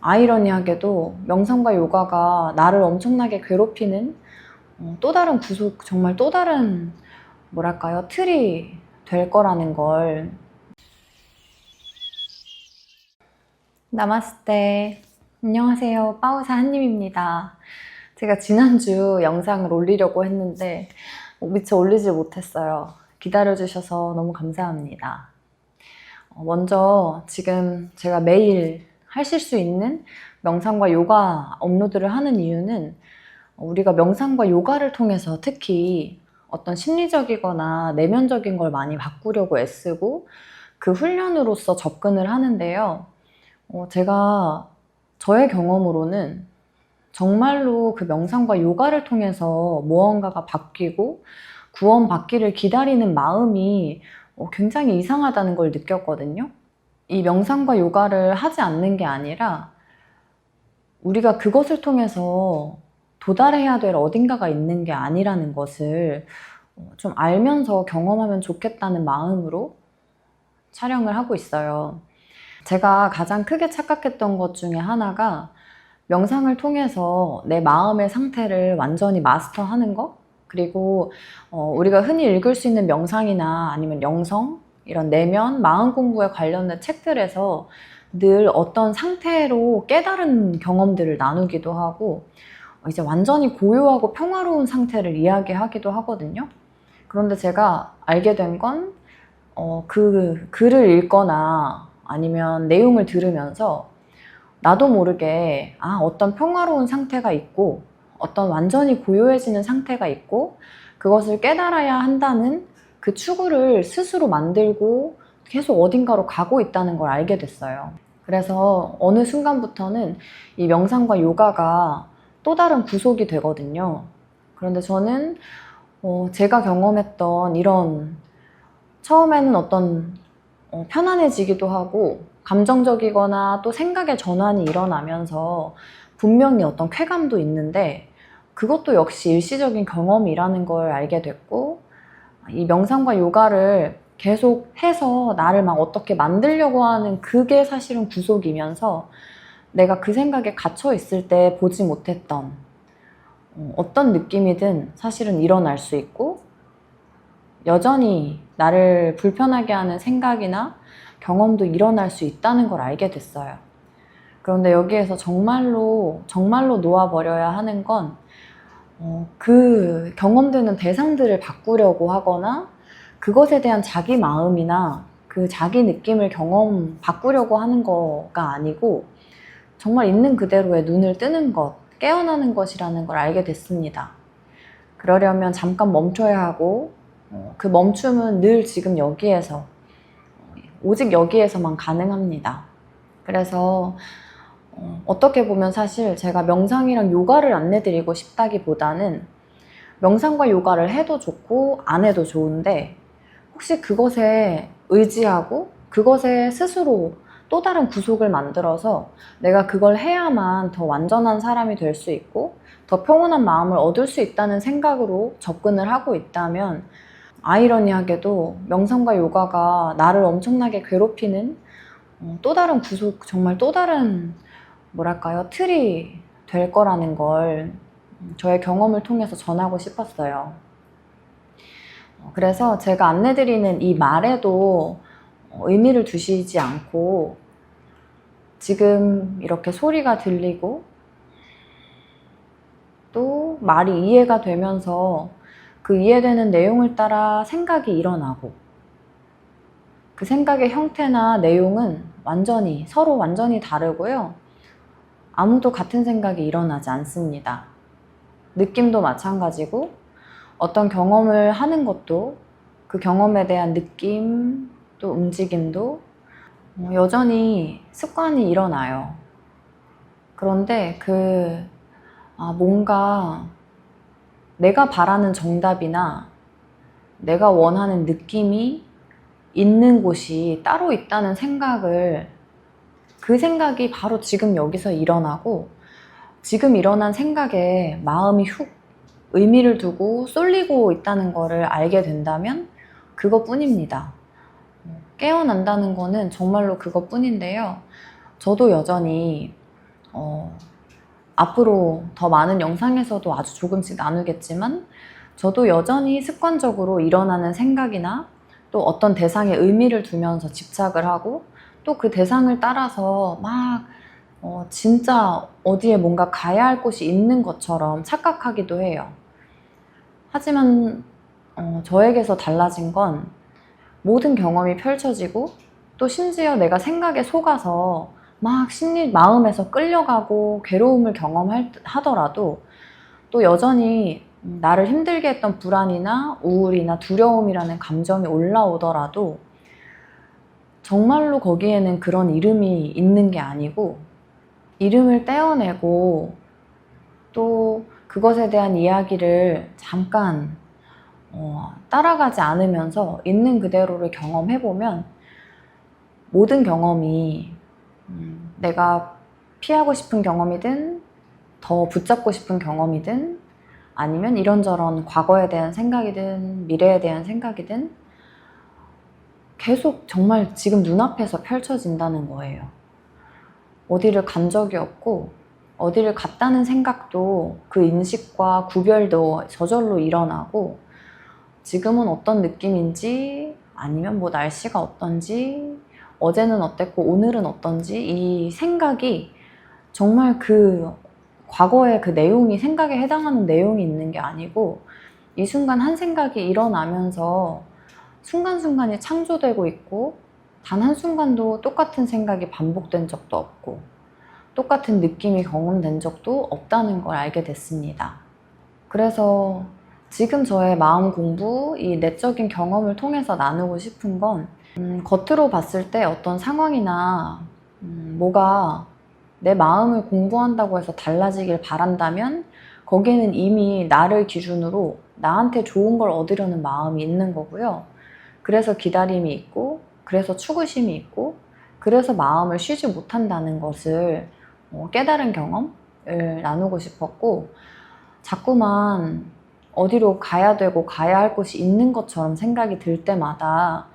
아이러니하게도 명상과 요가가 나를 엄청나게 괴롭히는 또 다른 구속, 정말 또 다른 뭐랄까요? 틀이 될 거라는 걸. 나마스테. 안녕하세요. 빠우사 한님입니다. 제가 지난주 영상을 올리려고 했는데 미처 올리지 못했어요. 기다려주셔서 너무 감사합니다. 먼저 지금 제가 매일 하실 수 있는 명상과 요가 업로드를 하는 이유는 우리가 명상과 요가를 통해서 특히 어떤 심리적이거나 내면적인 걸 많이 바꾸려고 애쓰고 그 훈련으로서 접근을 하는데요. 제가 저의 경험으로는 정말로 그 명상과 요가를 통해서 무언가가 바뀌고 구원받기를 기다리는 마음이 굉장히 이상하다는 걸 느꼈거든요. 이 명상과 요가를 하지 않는 게 아니라 우리가 그것을 통해서 도달해야 될 어딘가가 있는 게 아니라는 것을 좀 알면서 경험하면 좋겠다는 마음으로 촬영을 하고 있어요. 제가 가장 크게 착각했던 것 중에 하나가 명상을 통해서 내 마음의 상태를 완전히 마스터하는 것, 그리고 우리가 흔히 읽을 수 있는 명상이나 아니면 영성, 이런 내면, 마음 공부에 관련된 책들에서 늘 어떤 상태로 깨달은 경험들을 나누기도 하고 이제 완전히 고요하고 평화로운 상태를 이야기하기도 하거든요. 그런데 제가 알게 된 건 그 글을 읽거나 아니면 내용을 들으면서 나도 모르게 어떤 평화로운 상태가 있고 어떤 완전히 고요해지는 상태가 있고 그것을 깨달아야 한다는 그 추구를 스스로 만들고 계속 어딘가로 가고 있다는 걸 알게 됐어요. 그래서 어느 순간부터는 이 명상과 요가가 또 다른 구속이 되거든요. 그런데 저는 제가 경험했던 이런 처음에는 어떤 편안해지기도 하고 감정적이거나 또 생각의 전환이 일어나면서 분명히 어떤 쾌감도 있는데 그것도 역시 일시적인 경험이라는 걸 알게 됐고 이 명상과 요가를 계속 해서 나를 막 어떻게 만들려고 하는 그게 사실은 구속이면서 내가 그 생각에 갇혀 있을 때 보지 못했던 어떤 느낌이든 사실은 일어날 수 있고 여전히 나를 불편하게 하는 생각이나 경험도 일어날 수 있다는 걸 알게 됐어요. 그런데 여기에서 정말로 놓아버려야 하는 건 그 경험되는 대상들을 바꾸려고 하거나 그것에 대한 자기 마음이나 그 자기 느낌을 바꾸려고 하는 거가 아니고 정말 있는 그대로의 눈을 뜨는 것, 깨어나는 것이라는 걸 알게 됐습니다. 그러려면 잠깐 멈춰야 하고 그 멈춤은 늘 지금 여기에서 오직 여기에서만 가능합니다. 그래서 어떻게 보면 사실 제가 명상이랑 요가를 안내드리고 싶다기보다는 명상과 요가를 해도 좋고 안 해도 좋은데 혹시 그것에 의지하고 그것에 스스로 또 다른 구속을 만들어서 내가 그걸 해야만 더 완전한 사람이 될 수 있고 더 평온한 마음을 얻을 수 있다는 생각으로 접근을 하고 있다면 아이러니하게도 명상과 요가가 나를 엄청나게 괴롭히는 또 다른 구속, 정말 또 다른 뭐랄까요? 틀이 될 거라는 걸 저의 경험을 통해서 전하고 싶었어요. 그래서 제가 안내드리는 이 말에도 의미를 두시지 않고 지금 이렇게 소리가 들리고 또 말이 이해가 되면서 그 이해되는 내용을 따라 생각이 일어나고 그 생각의 형태나 내용은 서로 완전히 다르고요. 아무도 같은 생각이 일어나지 않습니다. 느낌도 마찬가지고 어떤 경험을 하는 것도 그 경험에 대한 느낌 또 움직임도 여전히 습관이 일어나요. 그런데 뭔가 내가 바라는 정답이나 내가 원하는 느낌이 있는 곳이 따로 있다는 그 생각이 바로 지금 여기서 일어나고 지금 일어난 생각에 마음이 훅 의미를 두고 쏠리고 있다는 거를 알게 된다면 그것뿐입니다. 깨어난다는 거는 정말로 그것뿐인데요. 저도 여전히 앞으로 더 많은 영상에서도 아주 조금씩 나누겠지만 저도 여전히 습관적으로 일어나는 생각이나 또 어떤 대상에 의미를 두면서 집착을 하고 또 그 대상을 따라서 막 진짜 어디에 뭔가 가야 할 곳이 있는 것처럼 착각하기도 해요. 하지만 저에게서 달라진 건 모든 경험이 펼쳐지고 또 심지어 내가 생각에 속아서 막 마음에서 끌려가고 괴로움을 경험하더라도 또 여전히 나를 힘들게 했던 불안이나 우울이나 두려움이라는 감정이 올라오더라도 정말로 거기에는 그런 이름이 있는 게 아니고 이름을 떼어내고 또 그것에 대한 이야기를 잠깐 따라가지 않으면서 있는 그대로를 경험해보면 모든 경험이 내가 피하고 싶은 경험이든 더 붙잡고 싶은 경험이든 아니면 이런저런 과거에 대한 생각이든 미래에 대한 생각이든 계속 정말 지금 눈앞에서 펼쳐진다는 거예요. 어디를 간 적이 없고 어디를 갔다는 생각도 그 인식과 구별도 저절로 일어나고 지금은 어떤 느낌인지 아니면 뭐 날씨가 어떤지 어제는 어땠고 오늘은 어떤지 이 생각이 정말 그 과거의 그 내용이 생각에 해당하는 내용이 있는 게 아니고 이 순간 한 생각이 일어나면서 순간순간이 창조되고 있고 단 한순간도 똑같은 생각이 반복된 적도 없고 똑같은 느낌이 경험된 적도 없다는 걸 알게 됐습니다. 그래서 지금 저의 마음 공부, 이 내적인 경험을 통해서 나누고 싶은 건 겉으로 봤을 때 어떤 상황이나 뭐가 내 마음을 공부한다고 해서 달라지길 바란다면 거기에는 이미 나를 기준으로 나한테 좋은 걸 얻으려는 마음이 있는 거고요. 그래서 기다림이 있고 그래서 추구심이 있고 그래서 마음을 쉬지 못한다는 것을 깨달은 경험을 나누고 싶었고 자꾸만 어디로 가야 되고 가야 할 곳이 있는 것처럼 생각이 들 때마다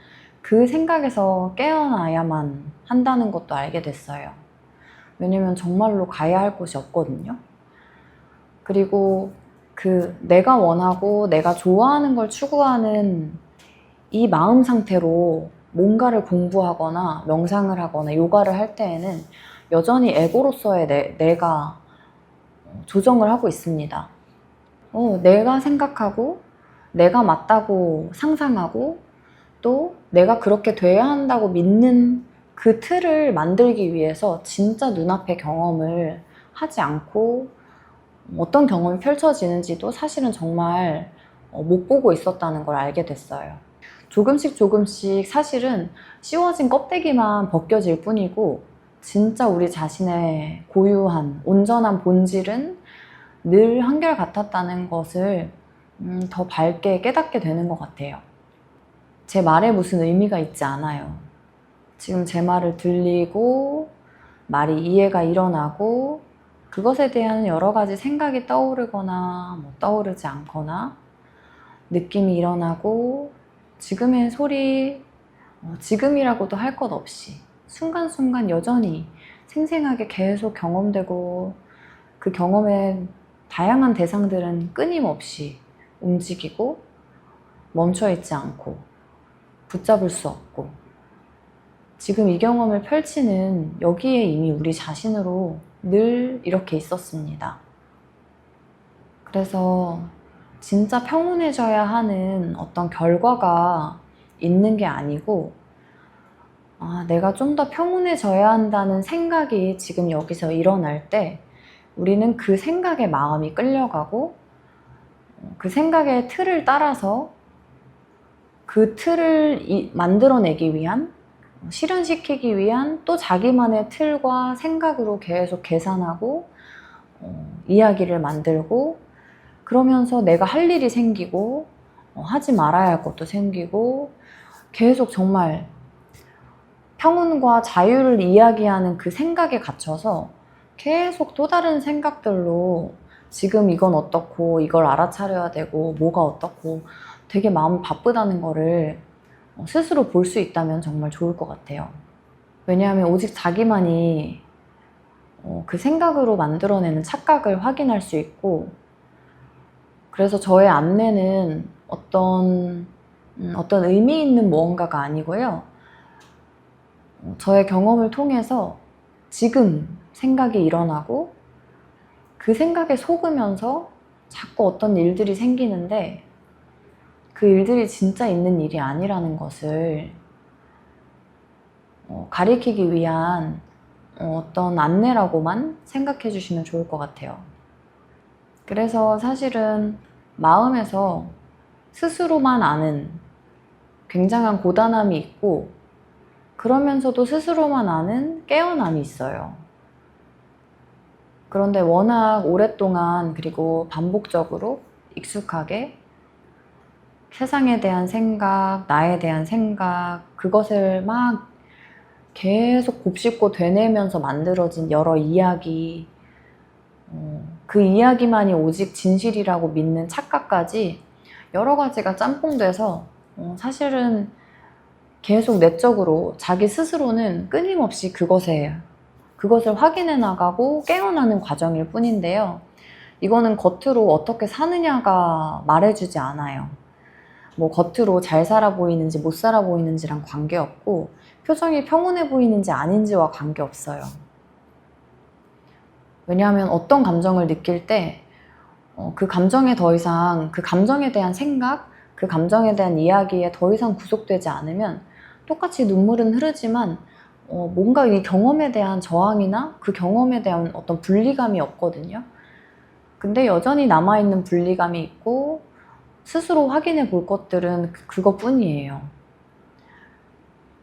그 생각에서 깨어나야만 한다는 것도 알게 됐어요. 왜냐면 정말로 가야 할 곳이 없거든요. 그리고 그 내가 원하고 내가 좋아하는 걸 추구하는 이 마음 상태로 뭔가를 공부하거나 명상을 하거나 요가를 할 때에는 여전히 에고로서의 내가 조정을 하고 있습니다. 내가 생각하고 내가 맞다고 상상하고 또 내가 그렇게 돼야 한다고 믿는 그 틀을 만들기 위해서 진짜 눈앞의 경험을 하지 않고 어떤 경험이 펼쳐지는지도 사실은 정말 못 보고 있었다는 걸 알게 됐어요. 조금씩 조금씩 사실은 씌워진 껍데기만 벗겨질 뿐이고 진짜 우리 자신의 고유한 온전한 본질은 늘 한결같았다는 것을 더 밝게 깨닫게 되는 것 같아요. 제 말에 무슨 의미가 있지 않아요. 지금 제 말을 들리고 말이 이해가 일어나고 그것에 대한 여러 가지 생각이 떠오르거나 떠오르지 않거나 느낌이 일어나고 지금의 소리, 지금이라고도 할 것 없이 순간순간 여전히 생생하게 계속 경험되고 그 경험의 다양한 대상들은 끊임없이 움직이고 멈춰있지 않고 붙잡을 수 없고 지금 이 경험을 펼치는 여기에 이미 우리 자신으로 늘 이렇게 있었습니다. 그래서 진짜 평온해져야 하는 어떤 결과가 있는 게 아니고 내가 좀 더 평온해져야 한다는 생각이 지금 여기서 일어날 때 우리는 그 생각에 마음이 끌려가고 그 생각의 틀을 따라서 그 틀을 만들어내기 위한 실현시키기 위한 또 자기만의 틀과 생각으로 계속 계산하고 이야기를 만들고 그러면서 내가 할 일이 생기고 하지 말아야 할 것도 생기고 계속 정말 평온과 자유를 이야기하는 그 생각에 갇혀서 계속 또 다른 생각들로 지금 이건 어떻고 이걸 알아차려야 되고 뭐가 어떻고 되게 마음 바쁘다는 거를 스스로 볼 수 있다면 정말 좋을 것 같아요. 왜냐하면 오직 자기만이 그 생각으로 만들어내는 착각을 확인할 수 있고, 그래서 저의 안내는 어떤 의미 있는 무언가가 아니고요. 저의 경험을 통해서 지금 생각이 일어나고 그 생각에 속으면서 자꾸 어떤 일들이 생기는데 그 일들이 진짜 있는 일이 아니라는 것을 가리키기 위한 어떤 안내라고만 생각해 주시면 좋을 것 같아요. 그래서 사실은 마음에서 스스로만 아는 굉장한 고단함이 있고, 그러면서도 스스로만 아는 깨어남이 있어요. 그런데 워낙 오랫동안 그리고 반복적으로 익숙하게 세상에 대한 생각, 나에 대한 생각, 그것을 막 계속 곱씹고 되뇌면서 만들어진 여러 이야기, 그 이야기만이 오직 진실이라고 믿는 착각까지 여러 가지가 짬뽕돼서 사실은 계속 내적으로 자기 스스로는 끊임없이 그것을 확인해 나가고 깨어나는 과정일 뿐인데요. 이거는 겉으로 어떻게 사느냐가 말해주지 않아요. 뭐 겉으로 잘 살아 보이는지 못 살아 보이는지랑 관계없고, 표정이 평온해 보이는지 아닌지와 관계없어요. 왜냐하면 어떤 감정을 느낄 때 그 감정에 더 이상, 그 감정에 대한 생각, 그 감정에 대한 이야기에 더 이상 구속되지 않으면 똑같이 눈물은 흐르지만 뭔가 이 경험에 대한 저항이나 그 경험에 대한 어떤 분리감이 없거든요. 근데 여전히 남아있는 분리감이 있고 스스로 확인해 볼 것들은 그것뿐이에요.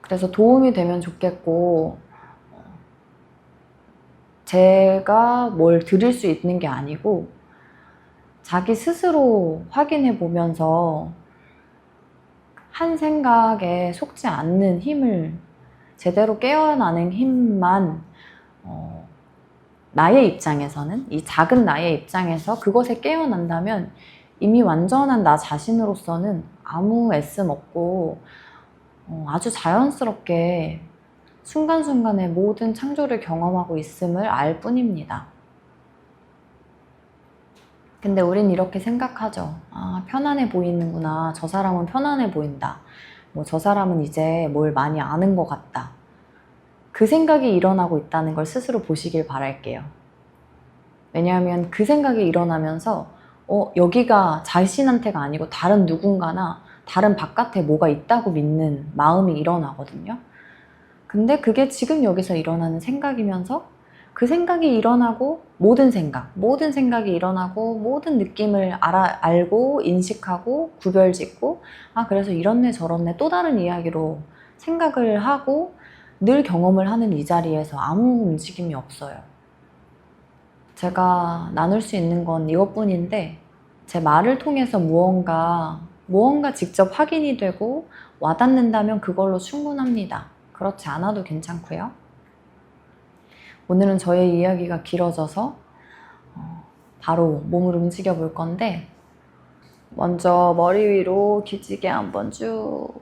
그래서 도움이 되면 좋겠고, 제가 뭘 드릴 수 있는 게 아니고 자기 스스로 확인해 보면서 한 생각에 속지 않는 힘을, 제대로 깨어나는 힘만 나의 입장에서는, 이 작은 나의 입장에서 그것에 깨어난다면 이미 완전한 나 자신으로서는 아무 애씀 없고 아주 자연스럽게 순간순간의 모든 창조를 경험하고 있음을 알 뿐입니다. 근데 우린 이렇게 생각하죠. 아, 편안해 보이는구나. 저 사람은 편안해 보인다. 뭐 저 사람은 이제 뭘 많이 아는 것 같다. 그 생각이 일어나고 있다는 걸 스스로 보시길 바랄게요. 왜냐하면 그 생각이 일어나면서 여기가 자신한테가 아니고 다른 누군가나 다른 바깥에 뭐가 있다고 믿는 마음이 일어나거든요. 근데 그게 지금 여기서 일어나는 생각이면서 그 생각이 일어나고 모든 생각이 일어나고 모든 느낌을 알고 인식하고 구별짓고, 아, 그래서 이렇네 저렇네 또 다른 이야기로 생각을 하고 늘 경험을 하는 이 자리에서 아무 움직임이 없어요. 제가 나눌 수 있는 건 이것뿐인데, 제 말을 통해서 무언가 직접 확인이 되고 와닿는다면 그걸로 충분합니다. 그렇지 않아도 괜찮고요. 오늘은 저의 이야기가 길어져서 바로 몸을 움직여 볼 건데, 먼저 머리 위로 기지개 한번 쭉.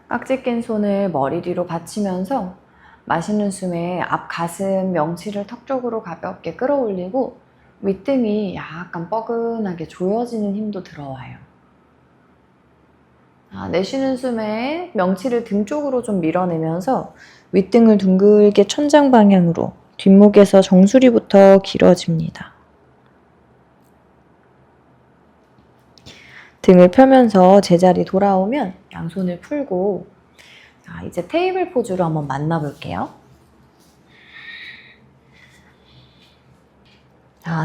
깍지 낀 손을 머리 뒤로 받치면서 마시는 숨에 앞 가슴 명치를 턱 쪽으로 가볍게 끌어올리고 윗등이 약간 뻐근하게 조여지는 힘도 들어와요. 내쉬는 숨에 명치를 등 쪽으로 좀 밀어내면서 윗등을 둥글게 천장 방향으로, 뒷목에서 정수리부터 길어집니다. 등을 펴면서 제자리 돌아오면 양손을 풀고, 이제 테이블 포즈로 한번 만나볼게요.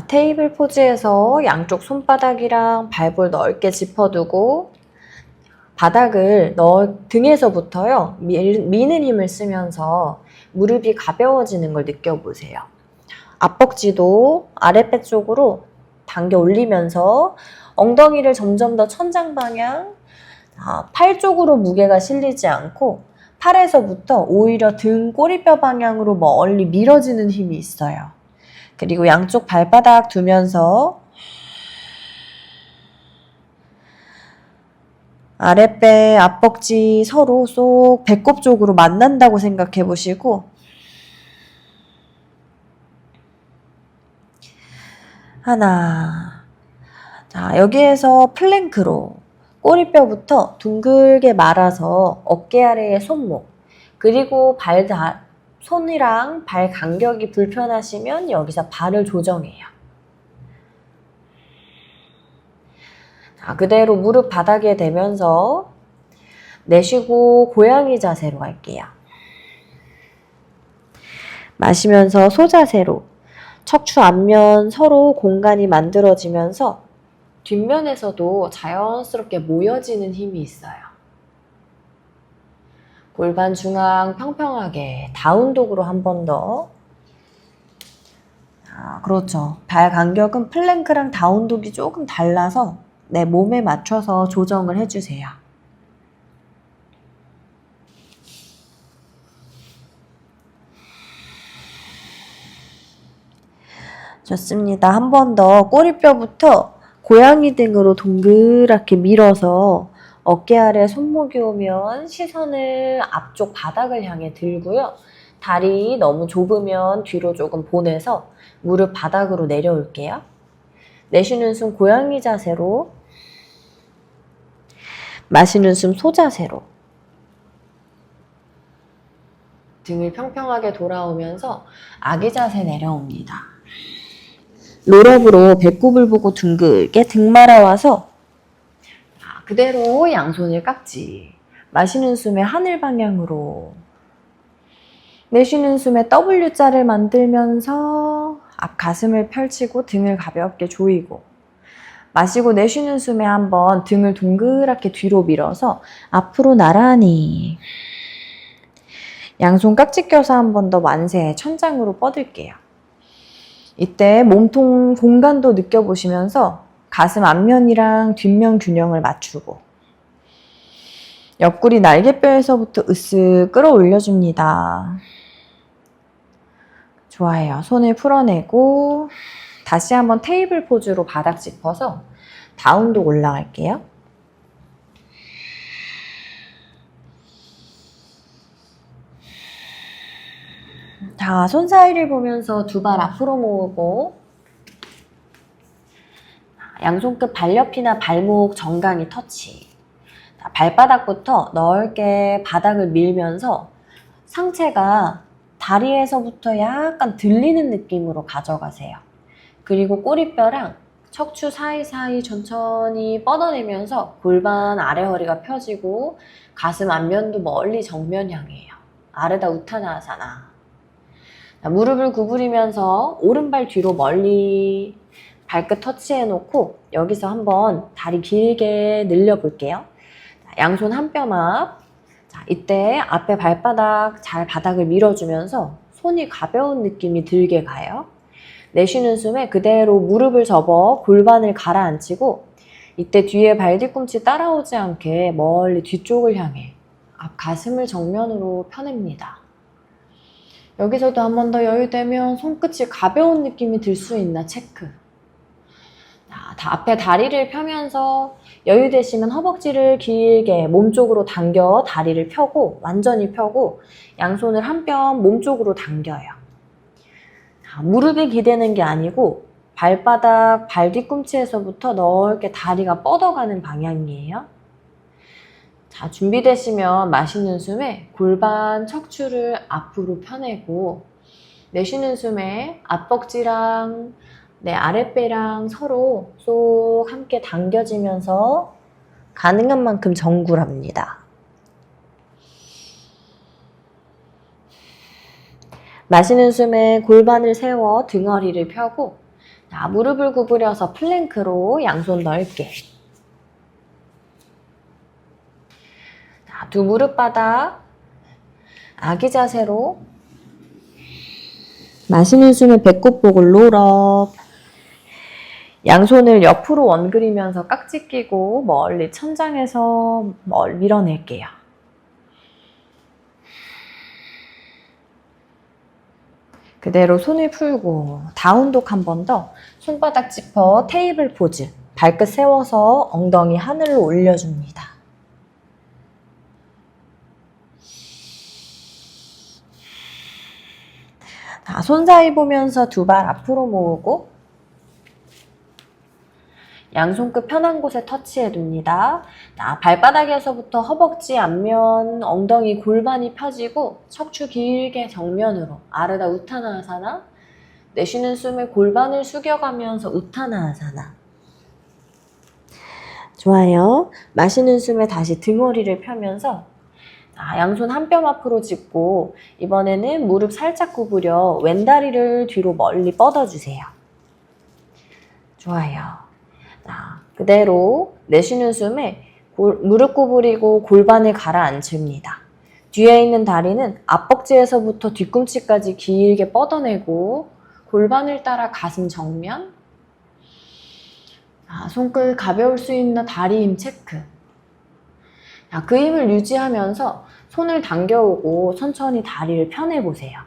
테이블 포즈에서 양쪽 손바닥이랑 발볼 넓게 짚어두고 바닥을 등에서부터요, 미는 힘을 쓰면서 무릎이 가벼워지는 걸 느껴보세요. 앞벅지도 아랫배 쪽으로 당겨 올리면서 엉덩이를 점점 더 천장 방향, 팔 쪽으로 무게가 실리지 않고 팔에서부터 오히려 등 꼬리뼈 방향으로 멀리 밀어지는 힘이 있어요. 그리고 양쪽 발바닥 두면서 아랫배, 앞벅지 서로 쏙 배꼽 쪽으로 만난다고 생각해 보시고 하나. 자, 여기에서 플랭크로 꼬리뼈부터 둥글게 말아서 어깨 아래의 손목, 그리고 손이랑 발 간격이 불편하시면 여기서 발을 조정해요. 자, 그대로 무릎 바닥에 대면서 내쉬고 고양이 자세로 갈게요. 마시면서 소자세로 척추 앞면 서로 공간이 만들어지면서 뒷면에서도 자연스럽게 모여지는 힘이 있어요. 골반 중앙 평평하게 다운독으로 한 번 더. 그렇죠. 발 간격은 플랭크랑 다운독이 조금 달라서 내 몸에 맞춰서 조정을 해주세요. 좋습니다. 한 번 더 꼬리뼈부터 고양이 등으로 동그랗게 밀어서 어깨 아래 손목이 오면 시선을 앞쪽 바닥을 향해 들고요. 다리 너무 좁으면 뒤로 조금 보내서 무릎 바닥으로 내려올게요. 내쉬는 숨 고양이 자세로, 마시는 숨 소자세로. 등을 평평하게 돌아오면서 아기 자세 내려옵니다. 롤업으로 배꼽을 보고 둥글게 등 말아와서 그대로 양손을 깍지. 마시는 숨에 하늘 방향으로. 내쉬는 숨에 W자를 만들면서 앞 가슴을 펼치고 등을 가볍게 조이고, 마시고 내쉬는 숨에 한번 등을 동그랗게 뒤로 밀어서 앞으로 나란히. 양손 깍지 껴서 한 번 더 만세, 천장으로 뻗을게요. 이때 몸통 공간도 느껴보시면서 가슴 앞면이랑 뒷면 균형을 맞추고, 옆구리 날개뼈에서부터 으쓱 끌어올려줍니다. 좋아요. 손을 풀어내고 다시 한번 테이블 포즈로 바닥 짚어서 다운독 올라갈게요. 자, 손 사이를 보면서 두 발 앞으로 모으고 양손 끝 발옆이나 발목 정강이 터치. 자, 발바닥부터 넓게 바닥을 밀면서 상체가 다리에서부터 약간 들리는 느낌으로 가져가세요. 그리고 꼬리뼈랑 척추 사이사이 천천히 뻗어내면서 골반 아래 허리가 펴지고 가슴 앞면도 멀리 정면 향해요. 아르다 우타나아사나. 무릎을 구부리면서 오른발 뒤로 멀리 발끝 터치해놓고 여기서 한번 다리 길게 늘려볼게요. 양손 한 뼘 앞. 자, 이때 앞에 발바닥 잘 바닥을 밀어주면서 손이 가벼운 느낌이 들게 가요. 내쉬는 숨에 그대로 무릎을 접어 골반을 가라앉히고 이때 뒤에 발 뒤꿈치 따라오지 않게 멀리 뒤쪽을 향해 앞 가슴을 정면으로 펴냅니다. 여기서도 한 번 더 여유되면 손끝이 가벼운 느낌이 들 수 있나 체크. 자, 앞에 다리를 펴면서 여유되시면 허벅지를 길게 몸쪽으로 당겨 다리를 펴고 완전히 펴고 양손을 한 뼘 몸쪽으로 당겨요. 자, 무릎이 기대는 게 아니고 발바닥, 발 뒤꿈치에서부터 넓게 다리가 뻗어가는 방향이에요. 자, 준비되시면 마시는 숨에 골반, 척추를 앞으로 펴내고 내쉬는 숨에 앞벅지랑 내 아랫배랑 서로 쏙 함께 당겨지면서 가능한 만큼 정굴합니다. 마시는 숨에 골반을 세워 등허리를 펴고 자, 무릎을 구부려서 플랭크로 양손 넓게. 자, 두 무릎 바닥 아기 자세로 마시는 숨에 배꼽 보고 롤업. 양손을 옆으로 원그리면서 깍지 끼고 멀리 천장에서 밀어낼게요. 그대로 손을 풀고 다운독 한 번 더. 손바닥 짚어 테이블 포즈. 발끝 세워서 엉덩이 하늘로 올려줍니다. 자, 손 사이 보면서 두 발 앞으로 모으고 양손끝 편한 곳에 터치해 둡니다. 자, 발바닥에서부터 허벅지 앞면, 엉덩이 골반이 펴지고 척추 길게 정면으로 아르다 우타나하사나. 내쉬는 숨에 골반을 숙여가면서 우타나하사나. 좋아요. 마시는 숨에 다시 등허리를 펴면서 양손 한 뼘 앞으로 짚고 이번에는 무릎 살짝 구부려 왼다리를 뒤로 멀리 뻗어주세요. 좋아요. 자, 그대로 내쉬는 숨에 무릎 구부리고 골반을 가라앉힙니다. 뒤에 있는 다리는 앞벅지에서부터 뒤꿈치까지 길게 뻗어내고 골반을 따라 가슴 정면. 손끝 가벼울 수 있는 다리 힘 체크. 그 힘을 유지하면서 손을 당겨오고 천천히 다리를 펴내보세요.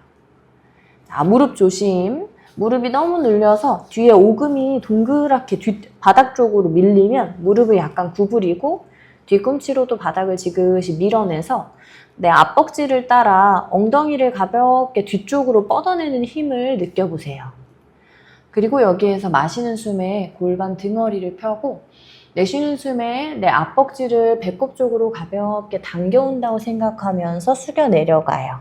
무릎 조심. 무릎이 너무 늘려서 뒤에 오금이 동그랗게 바닥 쪽으로 밀리면 무릎을 약간 구부리고 뒤꿈치로도 바닥을 지그시 밀어내서 내 앞벅지를 따라 엉덩이를 가볍게 뒤쪽으로 뻗어내는 힘을 느껴보세요. 그리고 여기에서 마시는 숨에 골반 등허리를 펴고 내쉬는 숨에 내 앞벅지를 배꼽 쪽으로 가볍게 당겨온다고 생각하면서 숙여 내려가요.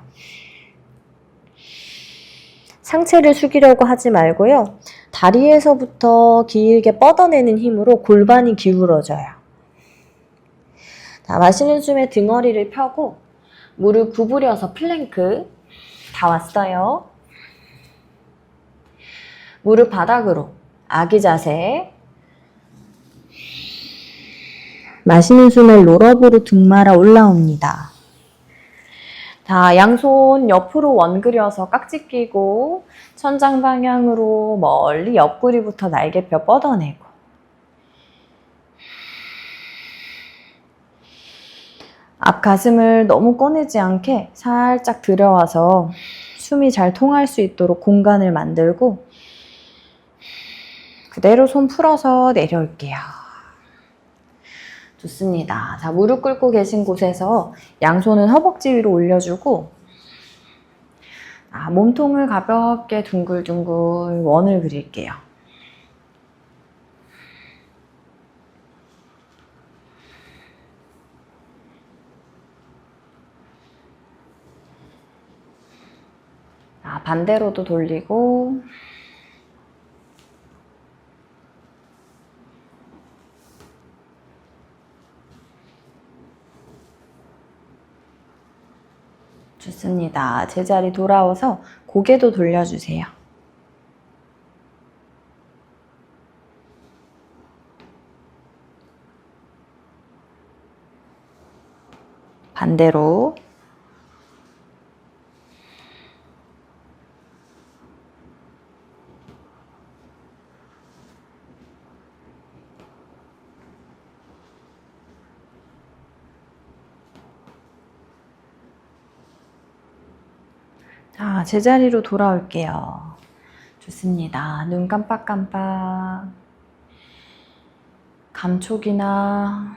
상체를 숙이려고 하지 말고요. 다리에서부터 길게 뻗어내는 힘으로 골반이 기울어져요. 자, 마시는 숨에 등허리를 펴고 무릎 구부려서 플랭크. 다 왔어요. 무릎 바닥으로 아기 자세. 마시는 숨에 롤업으로 등 말아 올라옵니다. 자, 양손 옆으로 원 그려서 깍지 끼고 천장 방향으로 멀리 옆구리부터 날개뼈 뻗어내고 앞 가슴을 너무 꺼내지 않게 살짝 들여와서 숨이 잘 통할 수 있도록 공간을 만들고 그대로 손 풀어서 내려올게요. 좋습니다. 자, 무릎 꿇고 계신 곳에서 양손은 허벅지 위로 올려주고 몸통을 가볍게 둥글둥글 원을 그릴게요. 자, 반대로도 돌리고 좋습니다. 제자리 돌아와서 고개도 돌려주세요. 반대로. 자, 제자리로 돌아올게요. 좋습니다. 눈 깜빡깜빡. 감촉이나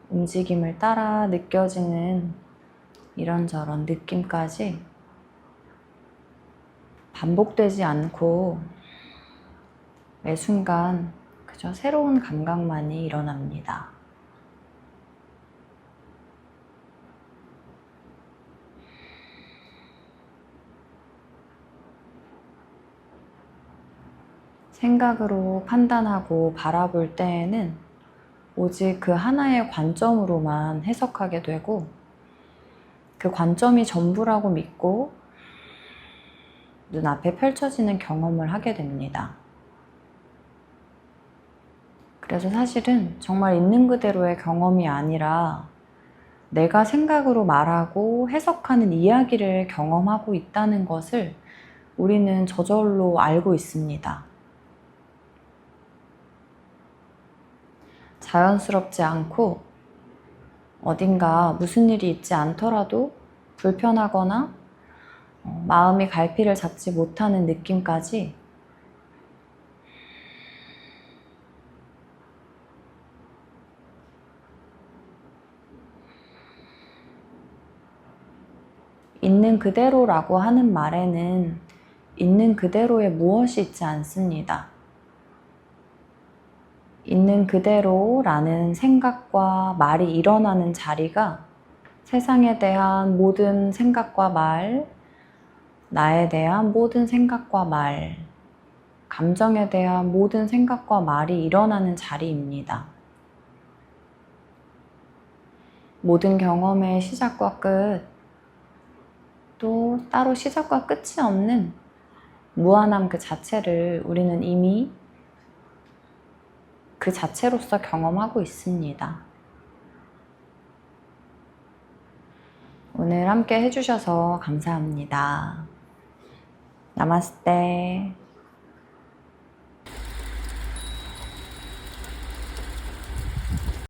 움직임을 따라 느껴지는 이런저런 느낌까지 반복되지 않고 매 순간 그저 새로운 감각만이 일어납니다. 생각으로 판단하고 바라볼 때에는 오직 그 하나의 관점으로만 해석하게 되고 그 관점이 전부라고 믿고 눈앞에 펼쳐지는 경험을 하게 됩니다. 그래서 사실은 정말 있는 그대로의 경험이 아니라 내가 생각으로 말하고 해석하는 이야기를 경험하고 있다는 것을 우리는 저절로 알고 있습니다. 자연스럽지 않고 어딘가 무슨 일이 있지 않더라도 불편하거나 마음이 갈피를 잡지 못하는 느낌까지 있는 그대로라고 하는 말에는 있는 그대로의 무엇이 있지 않습니다. 있는 그대로라는 생각과 말이 일어나는 자리가 세상에 대한 모든 생각과 말, 나에 대한 모든 생각과 말, 감정에 대한 모든 생각과 말이 일어나는 자리입니다. 모든 경험의 시작과 끝, 또 따로 시작과 끝이 없는 무한함 그 자체를 우리는 이미 그 자체로서 경험하고 있습니다. 오늘 함께 해주셔서 감사합니다. 나마스테.